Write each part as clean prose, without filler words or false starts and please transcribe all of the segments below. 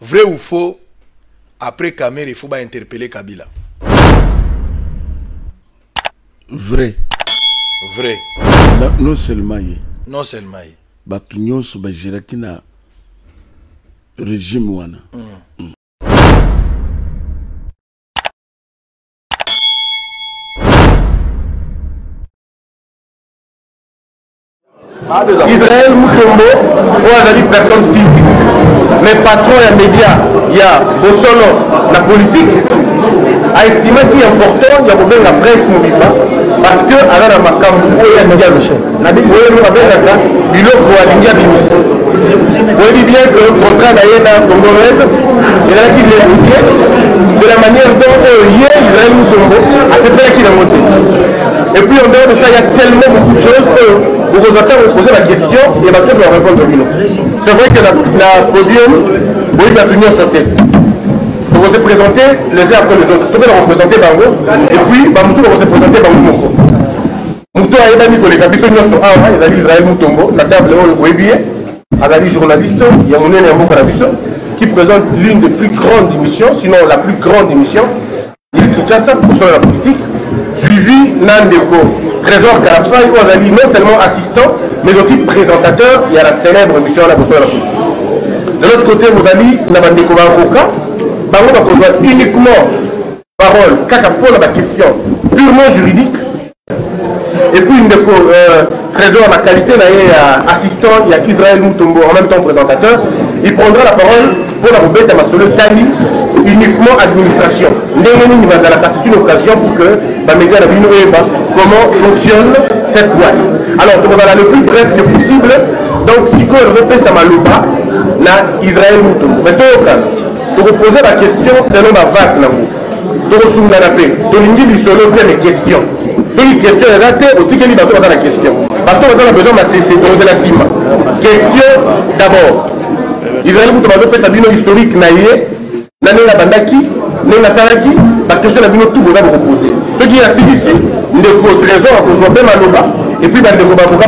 Vrai ou faux, après Kamer, il faut pas interpeller Kabila. Vrai. Vrai. Non seulement. Non seulement. Batunyo subajiraki na régime wana. Israël Mutombo, ou a dit personne physique, mais patron et média, il y a Bosolo, la politique, a estimé qu'il est important, il y a besoin de la presse mobile, parce que alors la Macam, il y a média le chef. La Bible, il y a vous voyez bien que le contrat d'Aïna Congolais, il a qui l'expliqué de la manière dont Israël Mutombo a cette qu'il a monté. Et puis en dehors de ça, il y a tellement beaucoup de choses que vous poser la question et va peut-être leur répondre au minot. C'est vrai que la podium, oui, il va venir sauter. Vous vous présenter les uns après les autres. Vous pouvez représenter Bango et puis Bamoussou va se présenter Bango Moko. Moutou a été mis pour les capitaux Nyoso Awa, il a dit Israël Mutombo, la table où vous voyez, Azali journaliste, il y a Mouné Nembo Karabiso, qui présente l'une des plus grandes émissions, sinon la plus grande émission, il est Kinshasa pour la politique. Suivi Nandeko, Trésor Karafay, où Azali non seulement assistant, mais aussi présentateur, il y a la célèbre émission à la politique. De l'autre côté, vous avez Nabandeko Bangoka, Bango va rejoindre uniquement parole, kaka pour la question purement juridique. Et puis, Trésor, la qualité, assistant, il y a Israël Mutombo, en même temps présentateur, il prendra la parole pour la roubette à Masolo Tali, uniquement administration. C'est une occasion pour que comment fonctionne cette boîte. Alors, on va aller le plus bref que possible. Donc, si on repère sa malouba, là, Israël Mutombo. Mais pour vous poser la question, selon la vague, pour vous la paix, pour vous les questions. Une question est ratée, au ticket libre, on a la question. Bateau, on a besoin de cesser, de la cima. Question d'abord. Israël Mutombo peut être historique, naïe, l'année la bandaki, la saraki, la question de la tout va vous poser. Ce qui est assis ici, le trésor, on peut jouer Maloba, et puis le Kobaboka,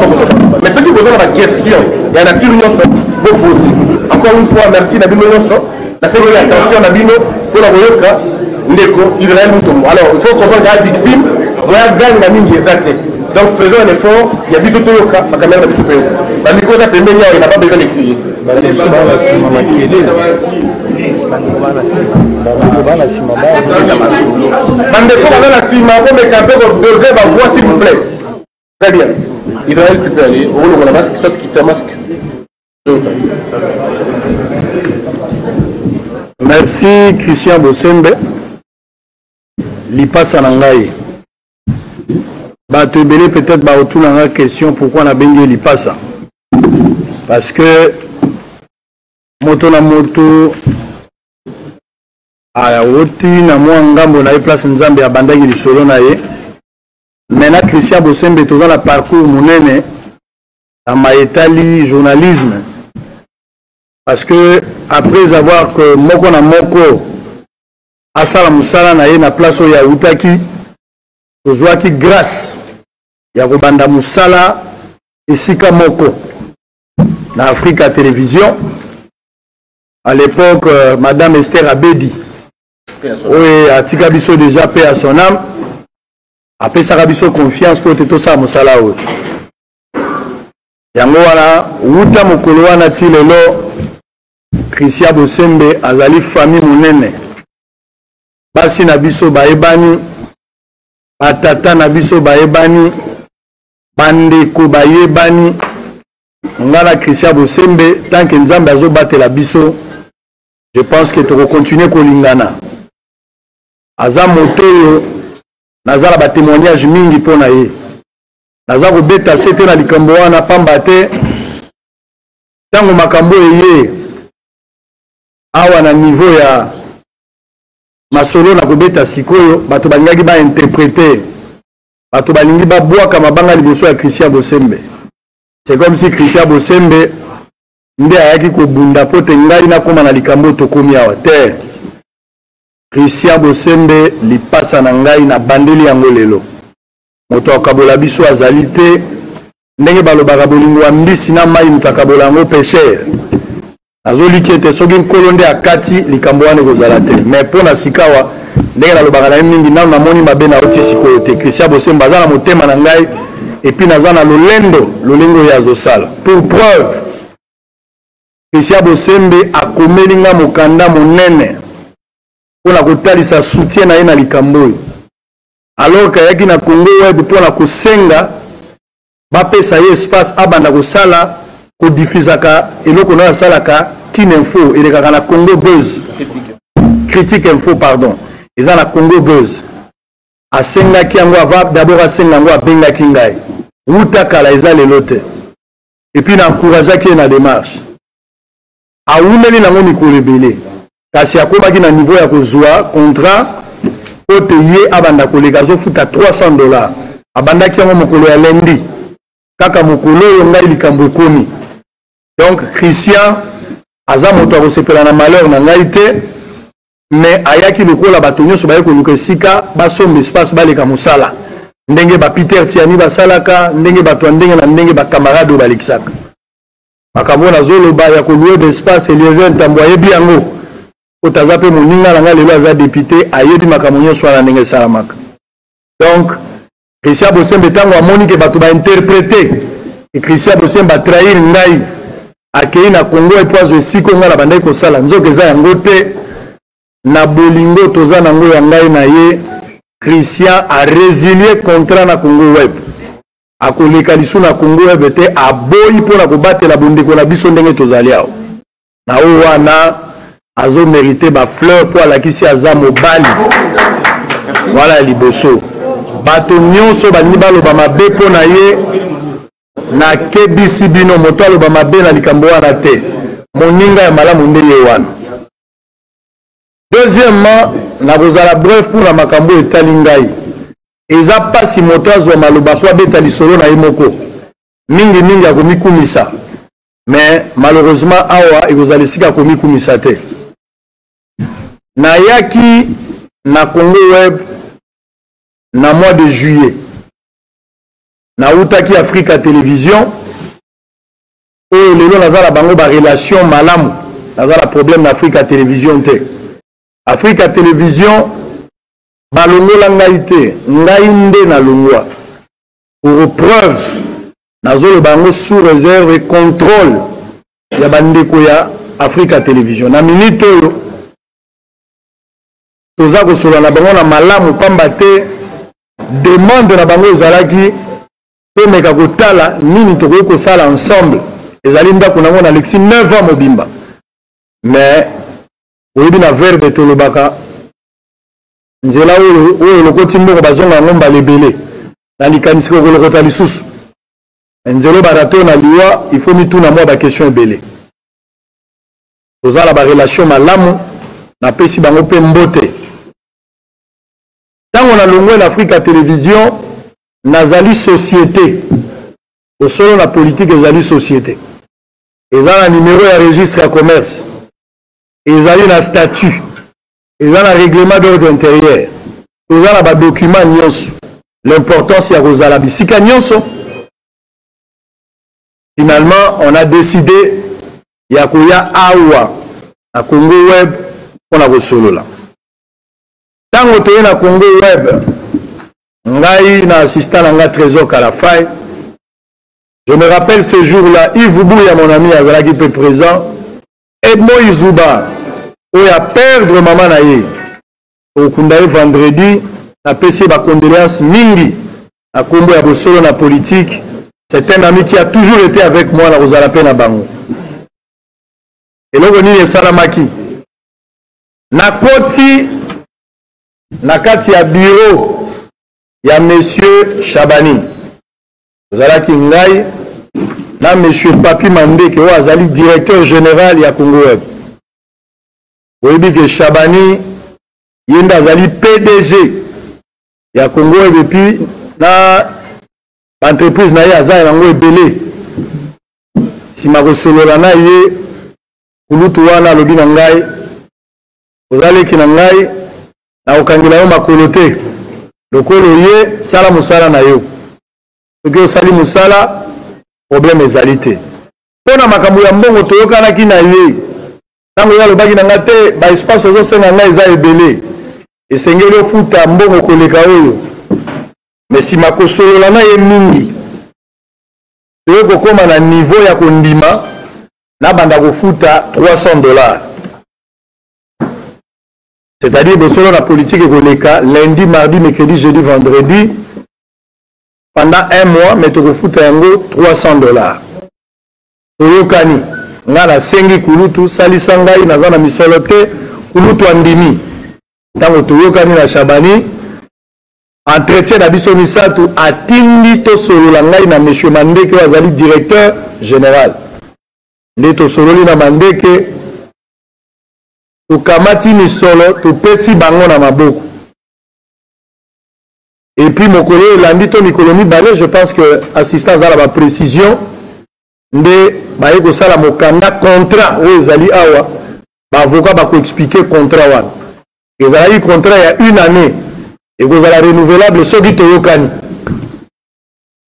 mais ce qui vous donne la question, il y a la nature vous poser. Encore une fois, merci Nabino Nosso. La seconde attention Nabino, pour la Boyoka, Ndeko, Israël Mutombo. Alors, il faut comprendre la victime. Donc faisons un effort, il y a beaucoup de choses, la caméra de Bitoupéo. La micro est il n'a pas besoin de crier. S'il vous plaît. Très bien. Israël, tu peux aller. On a masque, soit qui tient masque. Merci Christian Bosembe. Lipa Sanangaï. Te belé peut-être autour de la question pourquoi on a bien Lipasa. Parce que moto na moto a oti na ngambo na place nzambe ya bandaki lisolo na ye. Maintenant Christian Bosembe toza la parcours monene na maetali journalisme. Parce que après avoir que moko na moko asala musala na ye na place o ya utaki tozwaki grâce ya kobanda musala esika moko na Africa Télévision. À l'époque, Madame Esther Abedi, oui, a tika biso déjà paix à son âme, après ça biso confiance pour tout ça musala o. Yango wana uta mokolo wana ti lelo Christian Bosembe azali famille monene. Basi na biso baebani, batata na biso baebani, bandeko bayebani, ngala Christian Bosembe tant que nzambe azo batela biso, je pense que tu vas continuer kolingana. Aza motoyo nazala ba témoignage mingi pona ye. Naza ko beta sete na likambo wana pamba te tango makambo ye awa na niveau ya masolo na kobeta sikoyo bato balingaki ba interpréter bato balingi ba bwaka mabanga liboso ya Christian Bosembe. C'est comme si Christian Bosembe nde ayaki kobunda po te ngai na koma na likambo tokomi awa te. Christian Bosembe lipasa na ngai na bandeli yango lelo. Moto akabola biso azali te ndenge balobaka bolingo ya mbisi na mai moto akabola yango pécher. azoliki ete soki nkolo nde akati likambo wana ekozala te mais mpo na sikawa ndenge nalobaka na ye mingi nano namoni mabe na oti sikoyo te. Christian Bosemba aza na motema na ngai epuis naza na lolendo oyo azosala. Pour preuve Christian Bosembe akomeli nga mokanda monene mpona kotalisa soutien na ye na likambo oyo, alors kayaki na Congo Web mpona kosenga bapesa ye espace abanda kosala kodifusaka eloko na asalaka Kineinfo elekaka na Congo Buzz Critique Info pardon eza na Congo Buzz. Asengaki yango ava d'abord asenga yango abengaki ngai wuta kala eza lelo te epuis na encourageaki ye na démarche awumeli nango mikolo ebele kasi akobaki na niveau ya kozwa contrat ote ye abanda koleka azofuta $300 abandaki yango mokolo ya lendi kaka mokolo oyo ngai likambo ekomi. Donc Christian aza moto akosepela na malheur na ngai te mais ayaki lokola bato nyonso baye koluka esika basomba espace baleka mosala ndenge ba Peter Tiani basalaka ndenge bato ndenge na ndenge bakamarade oyo balekisaka makambo nazoloba ya kolue d'espace Eliezer Ntambo ayebi yango otaza mpe moninga na ngai lelo aza député ayebi makambo nyonso wana ndenge esalamaka. Donc Christian Bosembe ntango amoni ke bato bainterprete e Christian Bosembe atrahir ngai akei na Congo epo azwa esika ngai na bandaki kosala nzoka eza yango te na bolingo toza nango ya ngai na ye. Christian a résilié contrat na Congo Web akoleka lisu na Congo Web te aboyi mpona kobatela bondeko na biso ndenge tozali awa na oyo wana azo mérité ba fleur po alakisi aza mobali wala liboso bato nyonso balingi baloba mabe mpo na ye na kebisi bino moto aloba mabe na likambo wana te moninga ya malamu nde ye wana. Deuxièmement, nakozala bref pour la makambo etali ngai eza pasi moto azwa maloba po abeta lisolo na ye moko mingi akomikumisa mais malheureusement awa ekozala esika akomikumisa te. Nayaki na Congo Web na mois de juillet nautaki Africa Télévision oyo lelo nazala bango barelation malamu nazala problème na Africa Télévision te. Africa Télévision balongola ngai te ngai nde nalongwa pour preuve nazolo bango sous réserve et contrôle ya bandeko ya Africa Télévision na minute oyo toza kosola na bango na malamu pamba te demande na bango ezalaki tomeka kotala nini tokoki kosala ensemble ezali ndako nango na Alexis 9 ans mobimba mais oyebi na verbe tolobaka nzela oyo lokoti mboko bazonga yango mbala ebele na likanisi kokolokota lisusu nzela barato na liwa il faut mituna mwa bakestion ebele tozala barelation malamu napesi bango mpe mbote. Ntango na longwe na Africa Télévision nazali société osolo na politique ezali société eza na numéro ya registre ya commerce ezali na statut eza na règlement d'ordre intérieur eza na badocument nyonso l'importance ya kozala bisika nyonso. Finalement on a décidé ya koya awa na Congo Web mpona kosolola. Tango toye na Congo Web ngai na assistant na nga Trésor Kalafai, je me rappelle ce jour-là Yves Bouya mon ami azalaki peu présent et Moïse Zuba oyo a perdre maman na ye okunda ye vendredi napesi ba condoléances mingi na kombo ya bosolo na politique. C'est un ami qui a toujours été avec moi na kozala pe na bango eloko nini esalamaki nakoti na kati ya bureau ya monsieur Chabani ozalaki ngai na monsieur Papi Mandeke oyo azali directeur général ya Congo Web. Oyebi ke Chabani yenda azali PDG ya Congo Web epi na entreprise na ye aza yango ebele sima kosolola na ye kulutu wana alobi na ngai ozaleki na ngai na okangela yo makolo te lokolo ye sala mosala na yo soki osali mosala problème ezali te mpona makambo ya mbongo toyokanaki na ye ntango ya lobaki na nga te baespace ozosenga ngai eza ebele esengeli ofuta mbongo koleka oyo me nsima kosolola na ye mingi toye kokóma na niveau ya kondima nabanda kofuta $300. C'est-à-dire bosolo na politique ekoleka lundi, mardi, mercredi, jeudi, vendredi pendant 1 mois mais tokofuta yango $300. Toyokani nga nasengi kulutu salisa ngai naza na misolo te kulutu andimi ntango toyokani na Shabani entretien na biso misato atindi tosolola ngai na monsieur Mandeke azali directeur général nde tosololi na Mandeke tokamati misolo topesi bango na maboko et puis mokolo elandi to mikolo mibale je pense que assistant azala ba précision nde baye kosala mokanda contrat oyo ezali awa baavocat bakoexplike contrat wana ezalaki contrat ya 1 année ekozala renouvelable soki toyokani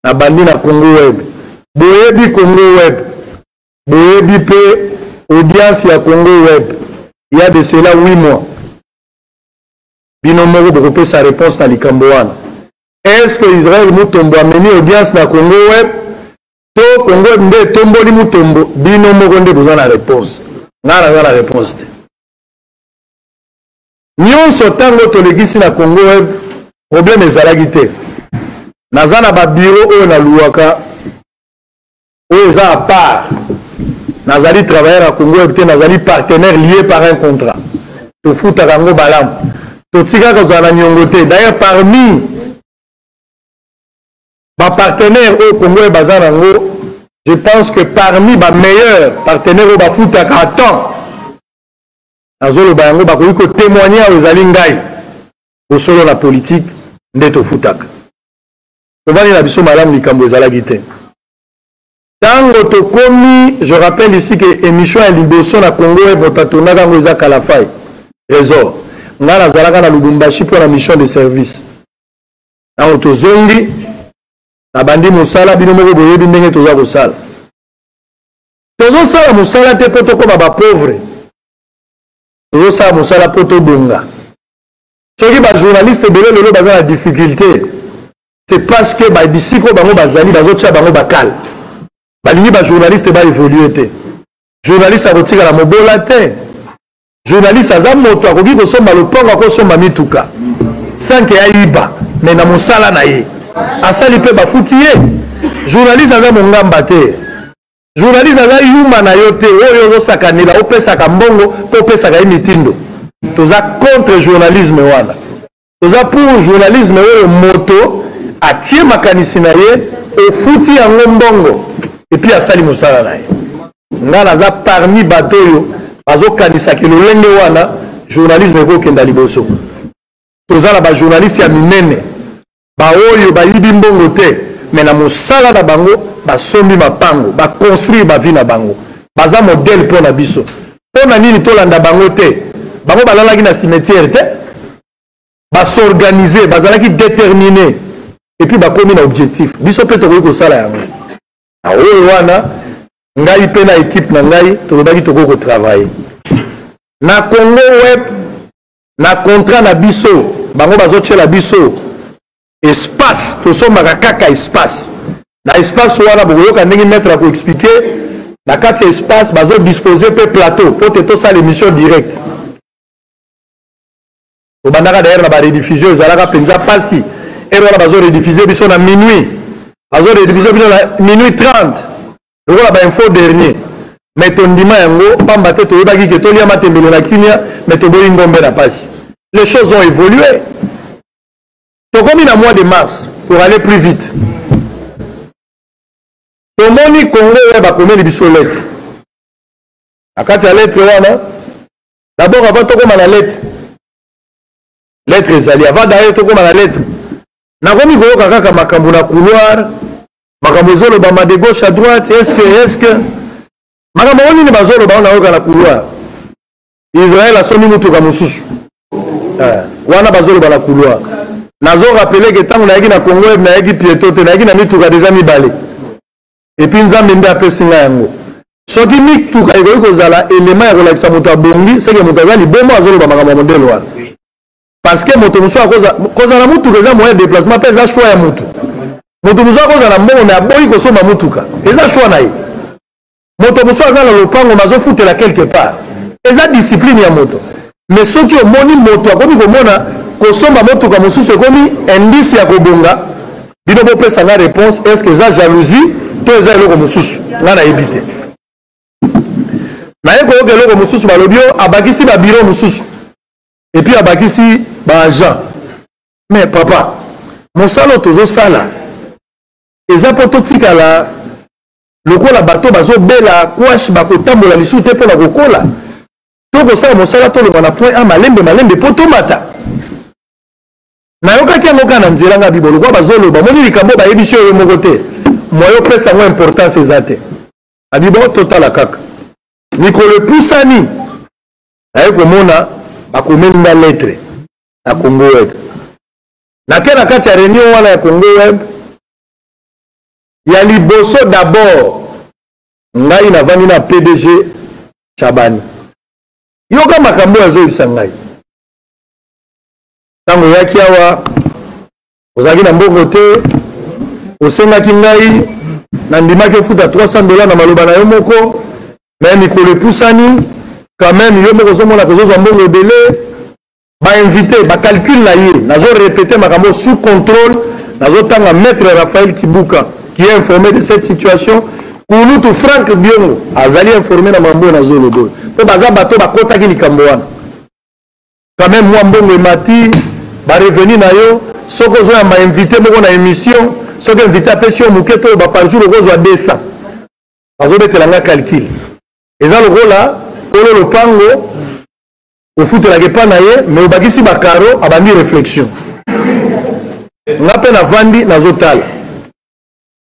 na bandi na Congo Web boyebi Congo Web boyebi mpe audience ya Congo Web il y a de cela 8 mois bino moko bokopesa réponse na likambo wana est-ce que Israël mutombo ameni audience na Congo Web to Congo Web nde tomboli mutombo bino moko nde bozwa na réponse nga na réponse te nyonso ntango tolekisi na Congo Web problème ezalaki te naza na babiro oyo naluwaka oyo eza à part nazali travailleur à Congo Web te nazali partenaire lié par un contrat tofutaka yango balamu totikaka kozala na niongo te d'ailleurs parmi bapartenaire oyo Congo Web baza nango je pense que parmi bameilleurs partenaire oyo bafutaka à temps nazoloba yango bakoki kotémoigner ayo ezali ngai bosolo na politique nde tofutaka tovandi na biso malamu likambo ezalaki te ntango tokomi je rappelle ici que émission ya liboso na Congo Web moto atonaka yango eza Kalafai trésor nga nazalaka na Lubumbashi mpo na mission de service ntango tozongi nabandi mosala bino moko boyebi ndenge toza kosala tozosala mosala te mpo tokoma bapauvre tozosala mosala mpo tobonga soki bajournaliste ebele lelo baza na difficulté c'est parce que bisiko bango bazali bazotia bango bakala balingi bajournaliste baévolue te journaliste akotikala mobola te journaliste aza moto akoki kosomba lopango akosomba mituka sanke ayiba me na mosala na ye asali mpe bafuti ye journaliste aza mongamba te journaliste aza yuma na yo te oyo ozosakanela opesaka mbongo mpo opesaka ye mitindo toza contre journalisme wana toza pour journalisme oyo moto atie makanisi na ye ofuti yango mbongo epuis asali mosala na ye nga naza parmi bato oyo bazokanisaki lolenge wana journalisme ekokenda liboso toza na bajournaliste ya minene baoyo bayibi mbongo te me na mosala na bango basombi mapango baconstruire bavi na bango baza modele mpo na biso mpo na nini tolanda bango te bango balalaki na cimetière te basorganize bazalaki déterminé epuis bakomi na objectif biso mpe tokoki kosala yango na oyo wana ngai mpe na équipe na ngai tolobaki tokoki kotravaille na Congo Web na contrat na biso bango bazotiela biso espace tosombaka kaka espace na espace wana bokoyoka ndenge maître akoexplike na kati ya espace bazodispose mpe plateau mpo te tosala émission directe tobandaka d'ailleurs na barediffusion ezalaka mpenza mpasi ere wana bazorediffusie biso na minuit bazorediffusie biso na minuit 30 lokola bainfo dernier me tondima yango pamba te toyebaki ke tolia matembele na kimia me toboyi ngombe na pasi les choses ont évolué tokomi na mois de mars pour aller plus vite tomoni Congo oyo bakomeli biso lettre na kati ya lettre wana d'abord avant tokoma na lettre ezali avant d'ailleurs tokoma na lettre nakomi koyoka kaka makambo na couloir makambo ezolobama de gauche à droite est-ce que makambo oyo nini bazoloba oyo nayoka na couloir Israël asombi mutuka mosusu wana bazoloba na couloir nazorappele ke ntango nayaki na Congo Web nayaki pieto te nayaki na mituka deja mibale epuis nzambe nde apesi nga yango soki mituka ekoki kozala élément ya kolakisa moto abongi seke moto aza libomo azoloba makambo ya modele wana parce que moto mosusu kozala mutuka eza moyen de déplacement mpe eza choix ya motu moto mosusu akozala mbongo me aboyi kosomba mutuka eza choix na ye moto mosusu aza na lopango mazofutela quelque part eza discipline ya moto mais soki omoni moto akomi komona kosomba motuka mosusu ekomi indice ya kobonga bino bopesa nga réponse est ce que eza jalousie to eza eloko mosusu nga nayebi te naye koyoka eloko mosusu balobi o abakisi babiro mosusu epuis abakisi baagent mais papa mosala tozosala eza mpo totikala lokola bato bazobela kwashe bakotambola lisusu te mpona kokola tokosala mosala tolonga na point a malembe mpo tomata nayokaki yango kaka na nzela nga bibo lokola bazoloba moni likambo bayebisi oyo moko te moyo opesa yango importance eza te abibo totala kaka mikolo epusani naye komona bakomeli nga lettre na Congo Web nake na kati ya réunion wana ya Congo Web ya liboso d'abord ngai navandi na PDG Chabani yoka makambo azoyebisa ngai ntango oyaki awa ozalaki na mbongo te osengaki ngai na ndimaki ofuta $300 na maloba na yo moko me mikolo epusani quand même yo moko ozomona kozozwa mbongo ebele bainvité bacalcule na ye nazorépété makambo sous contrôle nazotanga maître Raphaël Kibuka qui est informé de cette situation kulutu Frank Biongo azali informé na mambo na zolobo mpo baza bato bakotaki likambo wana quand même mwa mbongo emati bareveni na yo soki ozoyamba invité moko na émission soki invité apesi yo moke to par jour okozwa 200 bazobetelanga calcul eza lokola kolo lopango ofutelaka epa na ye me obakisi bakaro abandi réflexion nga mpe navandi nazotala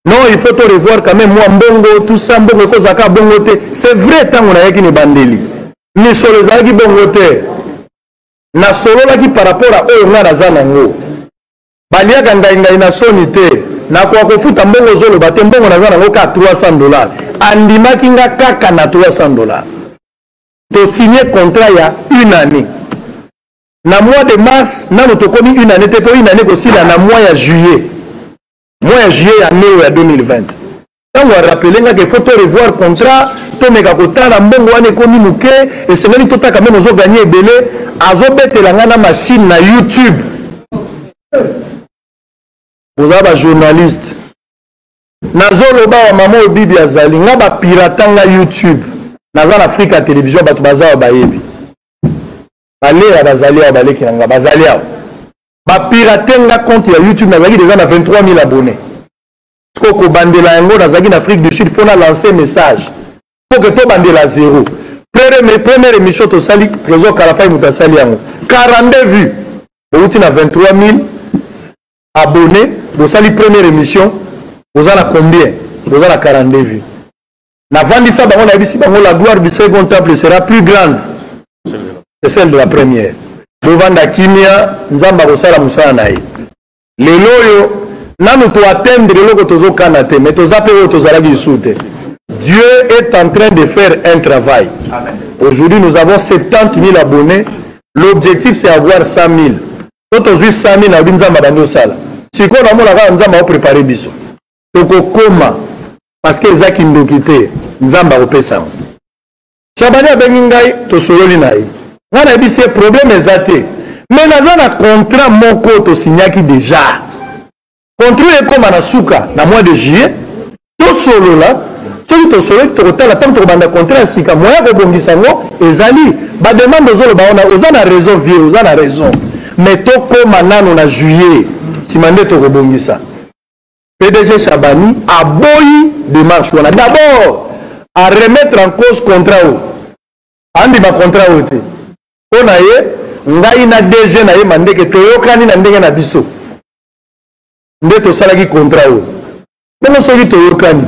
non il faut te revoir quand même mwa mbongo tout ça mbongo ekozalaka bongo te c'est vrai ntango nayaki na ebandeli misolo ezalaki bongo te nasololaki par rapport a oyo nga naza nango baliaka ngai na soni te nakoka kofuta mbongo ozoloba te mbongo naza nango ka $300 andimaki nga kaka na $300 tosigné contrat ya une année na mois de mars nano tokomi une année te mpo une année kosila na mois ya juillet ya année oyo ya 2020 ntango arapele ngaka il faut to revoir contrat tomeka kotala mbongo wana ekomi moke esengeli totaka meme ozoganye ebele azobetela nga na machine na YouTube boza bajournaliste nazoloba wa mama oyo bibi azali nga bapiratanga YouTube naza na Afrika télévision bato baza awa bayebi baleya bazali awa baleki na nga bazali awa bapirate nga compte ya YouTube nazalaki déjà na 23 000 abonnés siko kobandela yango nazalaki na Afrique du Sud fo na lancer message po ke tobandela zéro première émission tosali trésor Kalafai moto asali yango 42 vues outi na 23 000 abonnés bosali première émission boza na combien boza na 42 vues navandisa bango nayebisi bango la gloire du second temple sera plus grande que celle de la première bovanda kimia nzambe akosala mosala na ye lelo oyo nanu toatteindre eloko tozokana te mais toza mpe oyo tozalaki lisu te Dieu est en train de faire un travail. Aujourd'hui nous avons 70 000 abonnés, l'objectif c'est avoir 100 000. Quand on 100 000 nabi nzamba bando sala siko na mona ka nzamba o préparer biso tokokoma parce que ezaki ndokite nzamba opesa Chabani abengi ngai tosololi na ye nga na bisi problème ezate mais naza na contrat moko to signaki déjà contrat ekoma na suka na mois de juillet to solola soki tosololi tokotala tango tokobanda contrat sika moya kobongisa ngo ezali bademande ozoloba ona oza na raison vie oza na raison mais tokoma nano na juillet nsima nde tokobongisa PDG Chabani aboyi démarche wana d'abord à remettre en cause contrat oyo andima contrat oyo te mpo na ye ngai na DG na ye mandeke toyokani na ndenge na biso nde tosalaki contrat oyo bongo soki toyokani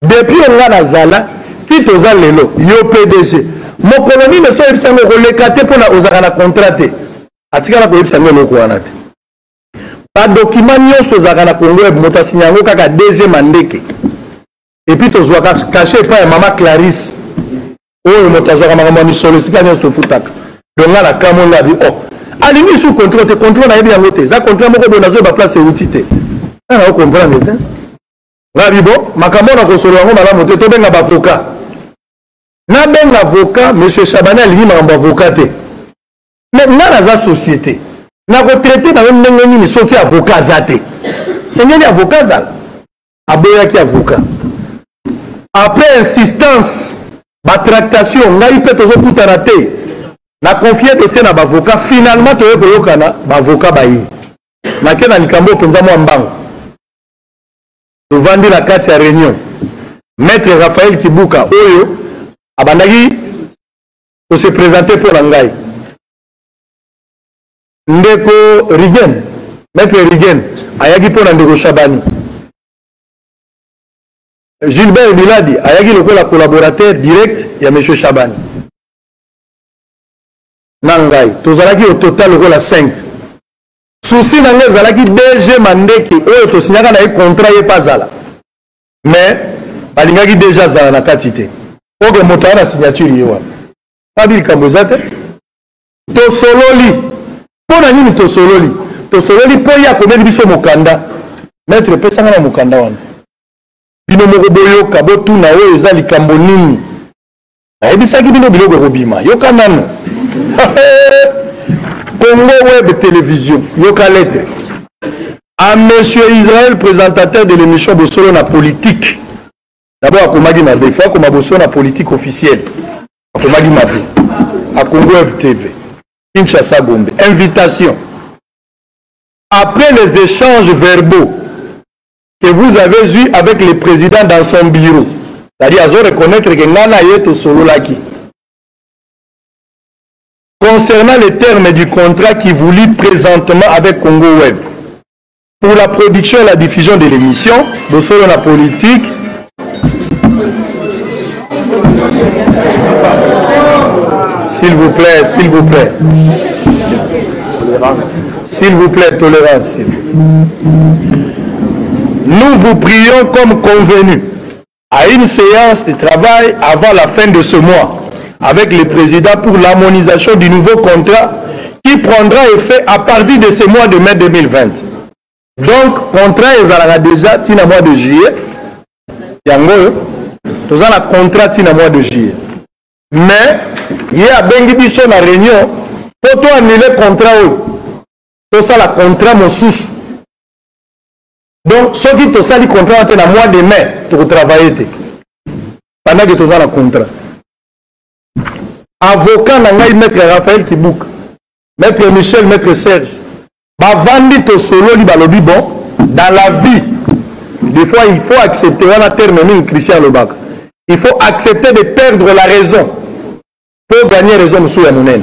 depuis onga nazala ti toza lelo yo PDG mokolo nini so yebisango koleka te mpona ozalaka na contrat te atikala koyebisango eloko wana te badokima nyonso ezalaka na Congo moto asinya yango kaka DG mandeke epuis tozwaka kashe epai ya mama Clarisse oyo moto azwaka makambo ya misolo esika nyonso tofutaka donc nga na kamo nga bi alingi sous contrôle te contrôle nayebi yango te eza contrôle moko boye nazoyeba place euti te nga na ocomprendre te nga bibo makambo na kosolo yango malamu te tobenga baavocat nabenga avocat monsieur Chabani alingi makambo avocat te mais nga naza société nakotraite na yo ndenge nini soki avocat aza te sengeli avocat azala aboyaki avocat après insistance batractation ngai mpe tozokutana te na confie dossier na bavocat finalement toye koyokana bavocat bayi nake na likambo mpenza mwa mbango tovandi na kati ya réunion maître Raphaël Kibuka oyo abandaki kose présenter mpo na ngai ndeko Rigen maître Rigen ayaki mpo na ndeko Chabani Gilbert Biladi ayaki lokola collaborateur direct ya monsieur Chabani na ngai tozalaki au total lokola 5 souci na ngai ezalaki DG Mandeki oyo tosinyaka na ye contrat ye pa azala mais balingaki déjà azala na kati te oke moto aya na signature ye wana abi likambo eza te tosololi mpo na nini tosololi mpo ye akomeli biso mokanda maître pesanga na mokanda wana bino moko boyoka botuna oyo eza likambo nini ayebisaki bino biloko ekobima yoka nano Congo Web Télévision yoka lettre à monsieur Israël présentateur de l'émission Bosolo na politique d'abord akomaki mabe fois comme Bosolo na politique officielle akomaki mabe à Congo Web TV Kinshasa Gombe invitation après les échanges verbaux que vous avez eu avec le président dans son bureau. C'est-à-dire, à reconnaître que Nana Yeto Solo Laki. Concernant les termes du contrat qui vous lie présentement avec Congo Web, pour la production et la diffusion de l'émission, de Solo la politique, s'il vous plaît, s'il vous plaît. S'il vous plaît, tolérance. Nous vous prions comme convenu à une séance de travail avant la fin de ce mois avec le président pour l'harmonisation du nouveau contrat qui prendra effet à partir de ce mois de mai 2020. Donc, contrat est déjà tina mois de juillet. Yango, tout ça, le contrat tina mois de juillet. Mais, il y a bengi biso na réunion pour toi annuler le contrat. Tout ça, le contrat mon sous. Donc, ceux qui ont sali contrat dans le mois de mai, tu travailler. Pendant que tu as le contrat. Avocat, maître Raphaël Kibuka, maître Michel, maître Serge, bavandi to solo li balobi bon, dans la vie, des fois il faut accepter, on a terminé Christian Lobaka. Il faut accepter de perdre la raison pour gagner raison sous la monnaie.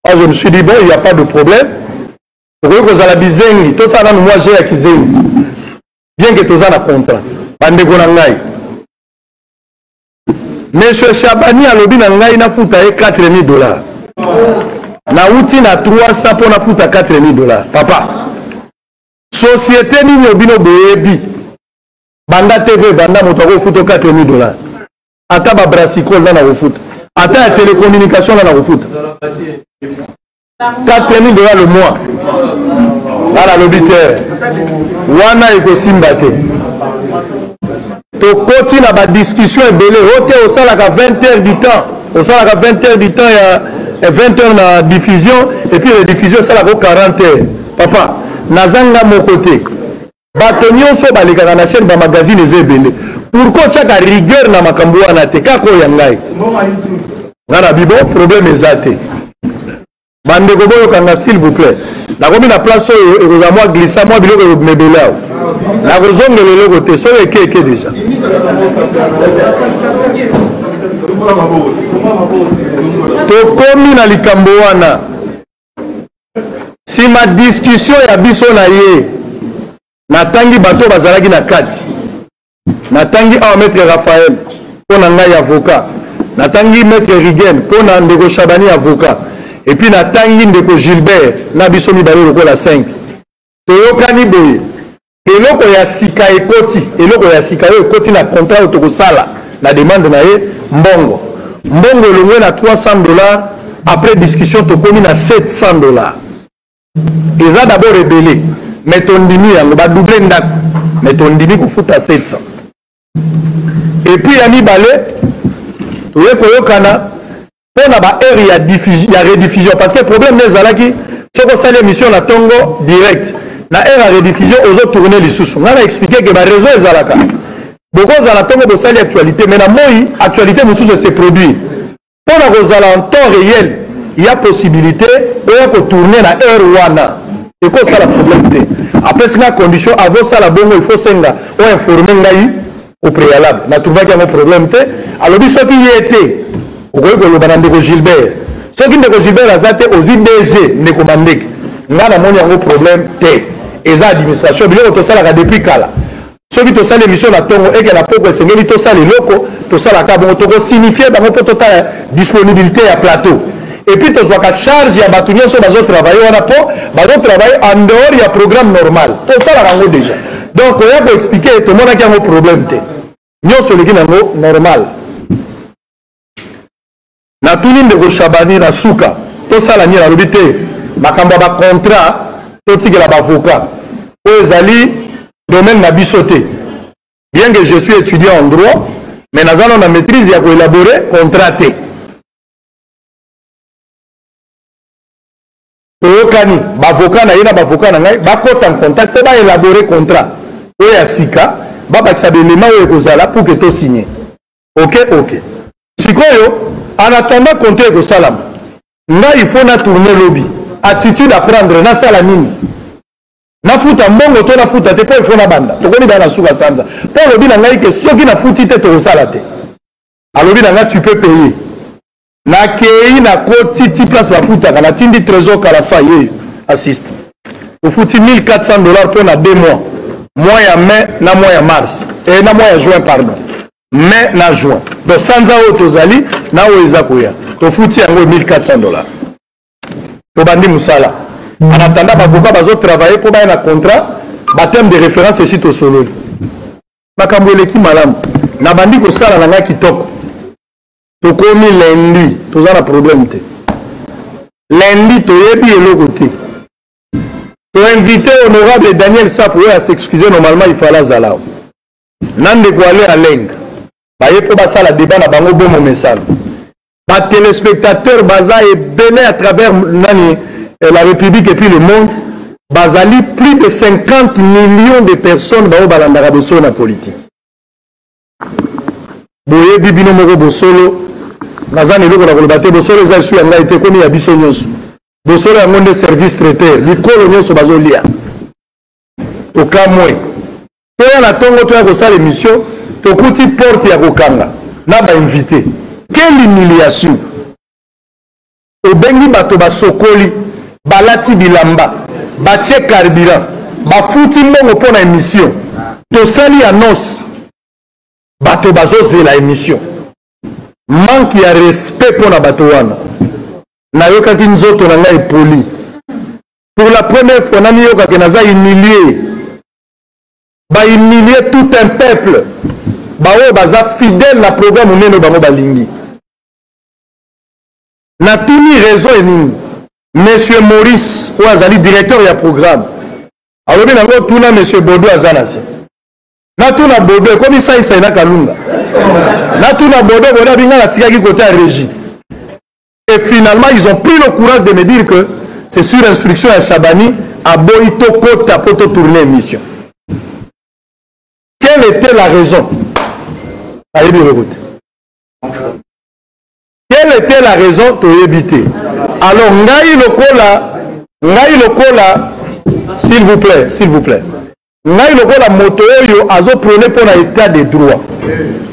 Alors je me suis dit, bon, il n'y a pas de problème. Tout ça, moi j'ai accusé. Bien que tout ça, la contrat. Monsieur Chabani a lobby nangai na futa $4,000. Na outi na 300 pour na futa $4,000. Papa. Société ni obino boyebi. Banda TV banda moto ko futa $4,000. Ata ba brassicole na ko futa. Ata la télécommunication na ko futa. $4,000 le mois. Voilà l'auditeur. Wana eko simbate. To koti na ba discussion ebele. Ote au salaka 20 heures du temps. Au salaka 20 heures du temps il y a 20 heures na diffusion et puis la diffusion salaka 40 heures. Papa, nazanga mon côté. Bato nyonso baleka na chaîne ba magazine ezebele. Pourquoi tu as rigueur na makambo wana te kako yangai? Ngana bibo problème ezate. Bande koboyo kanga s'il vous plaît. Na komi na place oyo ekoza moi glissa moi biloko mebelao. Na kozongela lelo te so ekeke déjà. To komi na likambo wana. Si ma discussion ya biso na ye natangi bato bazalaki na kati. Natangi a maître Raphaël pour na ngai avocat. Natangi maître Rigen pour na ndeko Chabani avocat. Et puis natangi ndeko Gilbert na biso mibale lokola 5. Toyokani boye. Eloko ya sika ekoti, eloko ya sika ekoti na contrat to kosala na demande na ye mbongo. mbongo elongwe na $300 après discussion tokomi na $700 eza d'abord rebelle mais tondimi yango badouble ndako mais tondimi kofuta 700 et puis ya mibale toye koyokana mpona baheure ya rediffusion parce que problème ne ezalaki soki osali émission na ntongo direct na heure ya rediffusion ozotourne lisusu ngai na explike ke bareseau ezalaka bokozala ntongo bosali actualité mais na moi actualité mosusu se produire mpona kozala en temps réel ya possibilité oya kotourne na heure wana ekosala problème te après singa condition avosala bongo il faut senga oinforme ngai au préalable natrouvaki yango problème te alobi soki ye te okoki koloba na ndeko Gilbert soki ndeko Gilbert aza te ozi DG ndeko Mandeke nga namoni yango problème te eza administration biloko tosalaka depuis kala soki tosala émission na ntongo eke na poko esengeli tosala eloko tosalaka bongo tokosignifier bango mpo totala disponibilité ya plateau et puis tozwaka charge ya bato nyonso bazotravaille wana mpo bazotravaille en dehors ya programme normal tosalaka yango déjà donc oya koexplike tomonaki yango problème te nyonso eleki nango normal natuni ndeko Shabani na suka tosala nini alobi te makambo ya bacontrat totikela bavocat oyo ezali domaine na biso te bien que je suis étudiant en droit mais naza na maîtrise ya koélaborer contrat te toyokani bavocat na ye na bavocat na ngai bakota en contact mpe baélaborer contrat oyo ya sika babakisa belema oyo ekozala pour que tosigne ok sikoyo en attendant compte ekosalama ngai il faut natourne lobi attitude à prendre nasala nini nafuta mbongo to nafuta te mpo il faut nabanda tokoni baya na suka sanza mpo alobi na ngai ke soki nafuti te tokosala te alobi na ngai tu peux payer nakei nakoti ti place bafutaka natindi trésor kalafa ye assiste ofuti $1400 mpo na 2 mois mois ya mai na mois ya mars na mois ya juin pardon mai na juin donc sanza oyo tozali na oyo eza koya tofuti yango $1400 tobandi mosala en attendant bavocat bazotravaille mpo baya na contrat baterme de référence esi tosololi makambo eleki malamu na bandi kosala na ngai kitoko tokomi lundi toza na problème te lundi toyebi eloko te toinvite honorable Daniel Saf oyo asexcuse normalement il fallait azala na ndeko ale alenga baye mpo basala débat na bango bomo mesalo batelespectateur baza ebele à travers nani la République et puis le monde bazali plus de 50 millions de personnes bao balandaka bosolo na politique boyebi bino moko bosolo naza na eloko na koloba te bosolo eza esu ya ngai te komi ya biso nyonso bosolo yango nde service traiteur likolo nyonso bazolia tokamwe toya na ntongo toya kosala émission tokuti porte ya kokanga na bainvité quelle humiliation obengi bato basokoli balati bilamba batie carburant bafuti mbongo mpo na émission tosali annonce bato bazozela émission manque ya respect mpo na bato wana nayokaki nzoto na ngai poli pour la première fois namiyokaki naza humilie bahumilie tout un peuple baoyo baza fidèle na programme neno bango balingi natuni raison enini monsieur Maurice oyo azali directeur ya programme alobi nango tuna monsieur Bodo aza na se natuna Bodo ekomi saisai na kalunga natuna Bodo abinga natikaki côté ya régie et finalement ils ont pris le courage de me dire que c'est sur instruction ya Shabani aboyi tokota po totourne émission. Quelle était la raison? Allez bien écoute. Quelle était la raison to éviter? Alors ngai lokola s'il vous plaît ngai lokola moto oyo azo prôner pour na état de droit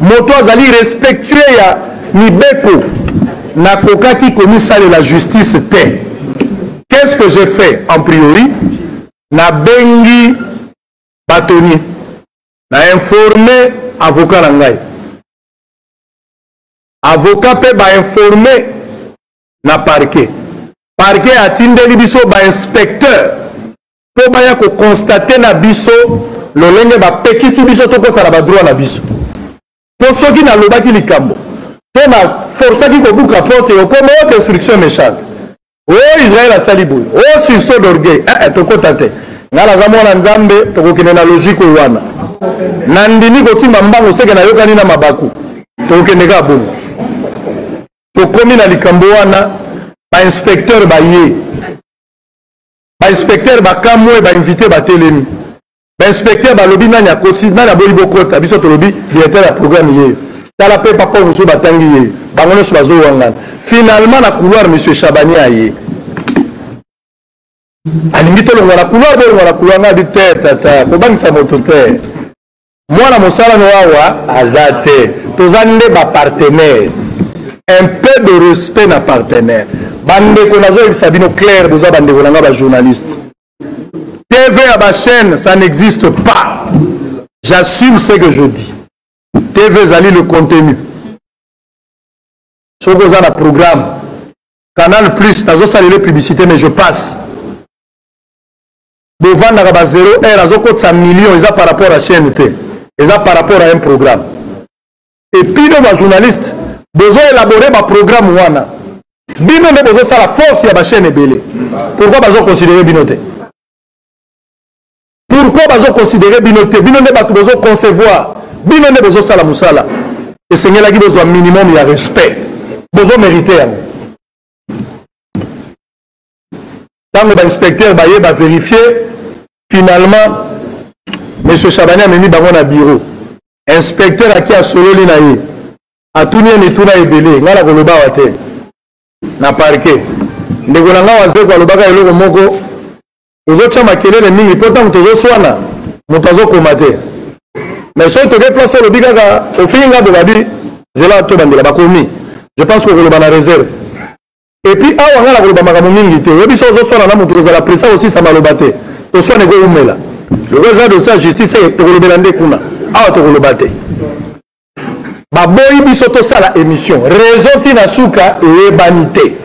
moto azali respectueux ya mibeko na kokaki commissaire de la justice te. Qu'est-ce que j'ai fait en priori? Na bengi bâtonnier na informé avocat na ngai avocat pe ba informé na parquet atindeli biso ba inspecteur po baya ko constater na biso lolenge ba pekisi biso tokota na ba droit na biso po soki na lobaki likambo on a forcé qui boucle la porte et comme destruction méchante. Oh Israël a salibou. Oh sursaut d'orgueil. Tu côté. Ngala zamona nzambe tokokene na logique wana. Nandini kotima mbango seke na yokani na mabaku. Tokokene ka bon. Tokomi na likambo wana ba inspecteur ba ye. Ba inspecteur ba kamwe ba invité ba telemi. Ba inspecteur ba lobi na nyakosi na boli bokota biso to lobi directeur ya programme ye. Tala pe papa muso batangi ye. Bangono so bazo wangana. Finalement na couloir monsieur Chabani aye. Alingi to longa la couloir na bité tata ko bangisa moto te. Moi mosala no wawa azate. Tozande ba partenaire. Un peu de respect na partenaire. Bande ko nazo sabino clair boza bande ko nga ba journaliste. TV à ma chaîne, ça n'existe pas. J'assume ce que je dis. TV Zali le contenu. Ce que vous avez le programme. Canal Plus, nazo saluer les publicités, mais je passe. Devant Nagaba 0, nazo cote 100 millions, ils ont par rapport à la chaîne T. Ils ont par rapport à un programme. Et puis, nos journalistes, besoin élaborer un programme wana. Bino ne besoin ça la force ya ba chaîne ebele. Pourquoi besoin considérer binoté? Pourquoi besoin considérer binoté? Bino ne bato besoin concevoir. Bino ne besoin sala musala. Et Seigneur a dit besoin minimum de respect. Besoin mériter. Quand le inspecteur va vérifier, finalement, M. Chabani a mis dans mon bureau. Inspecteur à qui a solo l'inaïe. A tout le monde est belé. N'a la goloba wate. Na parquet. Ne golanga waze kwa lobaka eloko moko. Ozocha makelele mingi pota mtozo swana. Mutazo komate. Mais si tu déplaces le bigaga au finga de la vie, c'est là que tu vas bakomi. Je pense que le la réserve. Et puis ah on a la goloba makamungi te. Obi so swana na mutuza la pressa aussi ça malobate. To swana go umela. Le réserve de sa justice est pour le belande kuna. Ah to le bate. Ba boyi biso to sala émission. Raison tina suka et banité.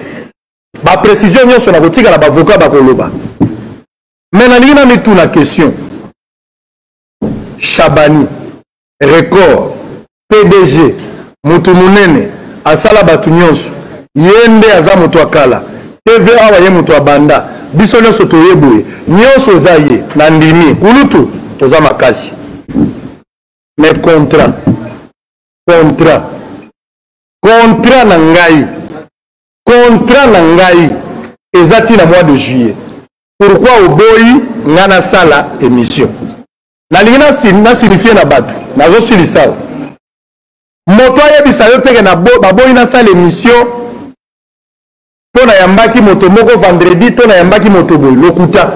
Ba précision nyo sona kotika la avocat ba koloba. Mais na lina mi tout la question. Chabani, Record, PDG, Mutumunene, Asala Batunyos, Yende Aza Mutuakala, TVA Waye Mutuabanda, Bisonyo Sotoyeboué, Nyonso Zaye, Nandimi, Kulutu, Toza Makasi. Mais contrat Nangai, ezati na mois de juillet. Pourquoi au boyi ngana sala émission? Na signifie na batu nazo silisa moto ayebisa yo teke na baboyi na sala émission to na yambaki moto moko vendredi to na yambaki moto boy lokuta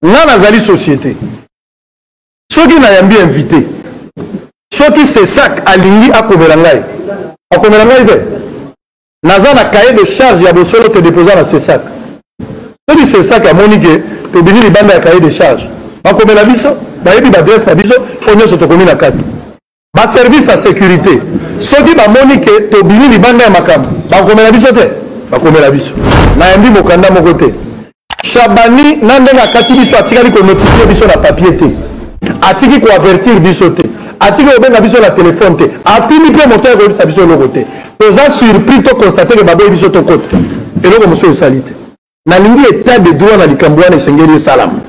nga nazali société soki na yambi invité soki c'est sac alingi akomela ngai be naza na cahier de charge ya bosolo te déposer na c'est sac soki c'est sac amoni ke to bini libanda ya cahier de charge bakomela biso bayebi badresse na biso po nyonso tokomi na kati baservice ya sécurité soki bamoni ke tobimi libanda ya makambo bakomela biso te bakomela biso nayambi mokanda moko te Chabani na ndenge akati biso atikali konotifie biso na papier te atiki koavertir biso te atiki kobenga biso na telefone te atimi mpe moto akoyebisa biso eloko te toza surpris to constate ke baboyi biso tokota eloko mosusu esali te nalingi état de droit na likambo wana esengeli esalamu.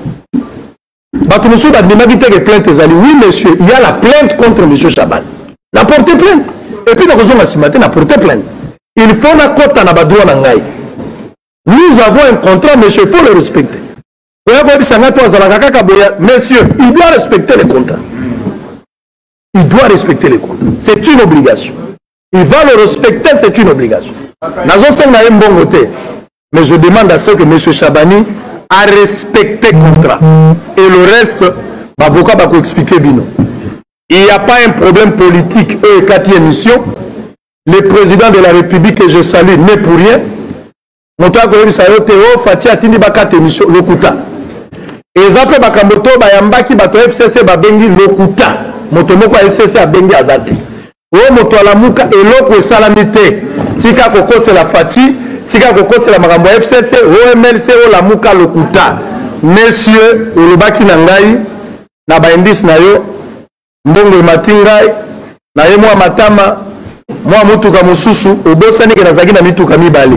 Bato monsieur bandemaki teke plainte ezali. Oui monsieur, il y a la plainte contre monsieur Chabani. Na porté plainte. Et puis nakozonga nsima te na porté plainte. Il faut na kota na badroit na ngai. Nous avons un contrat, monsieur, il faut le respecter. Monsieur, il doit respecter les contrats. Il doit respecter les contrats. C'est une obligation. Il va le respecter, c'est une obligation. Mais je demande à ce que monsieur Chabani a respecté le contrat. Et le reste, l'avocat va expliquer Bino. Il n'y a pas un problème politique. Eux, Cathy émission. Le président de la République que je salue n'est pour rien. Notre collègue Sayotéo, Fatia Tindi Bakat émission, Lokuta. Et Zape Bakamoto, Bayambaki, Bato FCC, Babengi, Lokuta. Motomoko FCC a Bengi Azate. O Moto Alamuka, et Loko et Salamité. Tika Koko, c'est la Fati. Tika Koko, c'est la Marambo FCC. OMLC, O Lamuka, Lokuta. Messieurs, Olubaki Nangai, Nabaindis Nayo, Mbongo Matingai, Naemwa Matama, Moi mutuka mosusu obosani ke nazaki na mituka mibale.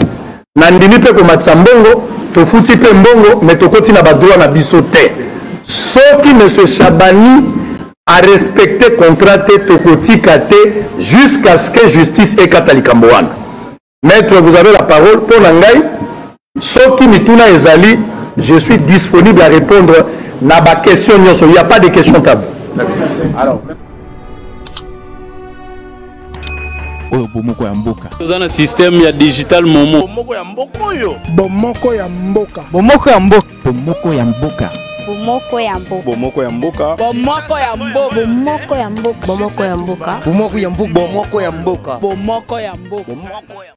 Na ndimi pe ko matsa mbongo, to futi pe mbongo, mais to koti na ba droit na biso te. Soki monsieur Chabani a respecté contrat te to koti kate jusqu'à ce que justice et katalikambo wana. Maître, vous avez la parole pour l'angai. Soki mituna ezali, je suis disponible à répondre na ba question nyoso. Il n'y a pas de questions tabou. Alors, bomoko ya mboka toza na système ya digital momo bomoko ya mboka oyo bomoko ya mboka bomoko ya mboka bomoko ya mboka bomoko ya mboka bomoko ya mboka bomoko ya mboka bomoko ya mboka bomoko ya mboka bomoko ya mboka bomoko ya mboka bomoko ya mboka